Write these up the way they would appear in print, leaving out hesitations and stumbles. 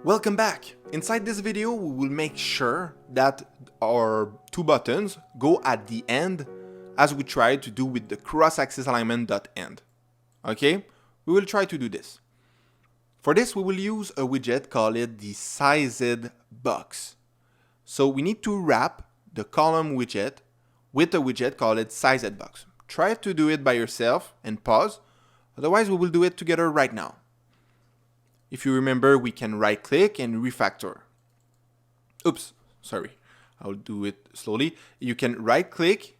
Welcome back! Inside this video, we will make sure that our two buttons go at the end as we tried to do with the cross-axis alignment.end. Okay? We will try to do this. For this, we will use a widget called the sized box. So we need to wrap the column widget with a widget called sized box. Try to do it by yourself and pause. Otherwise, we will do it together right now. If you remember, we can right-click and refactor. Oops, sorry. I'll do it slowly. You can right-click,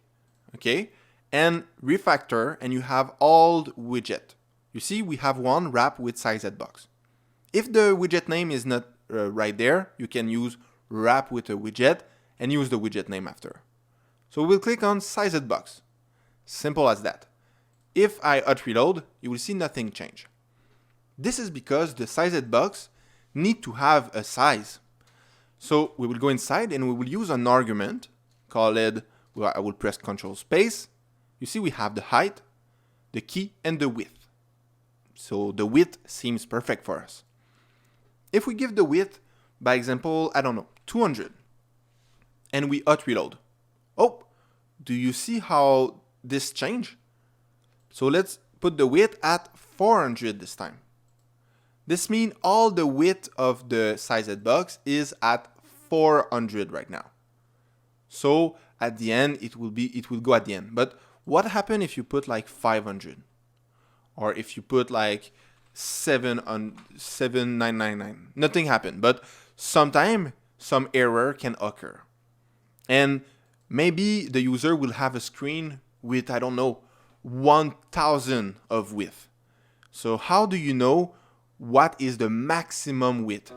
okay, and refactor, and you have all the widget. You see, we have one wrap with sized box. If the widget name is not right there, you can use wrap with a widget and use the widget name after. So we'll click on sized box. Simple as that. If I hot reload, you will see nothing change. This is because the sized box need to have a size. So we will go inside and we will use an argument called, I will press Ctrl space. You see we have the height, the key, and the width. So the width seems perfect for us. If we give the width, by example, I don't know, 200, and we hot reload. Oh, do you see how this changed? So let's put the width at 400 this time. This means all the width of the sized box is at 400 right now. So at the end, it will go at the end. But what happens if you put like 500? Or if you put like 7999? Nothing happened. But sometimes some error can occur. And maybe the user will have a screen with, I don't know, 1000 of width. So how do you know what is the maximum width?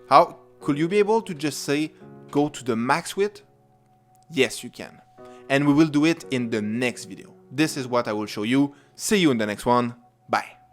How could you be able to just say go to the max width? Yes, you can. And we will do it in the next video. This is what I will show you. See you in the next one. Bye.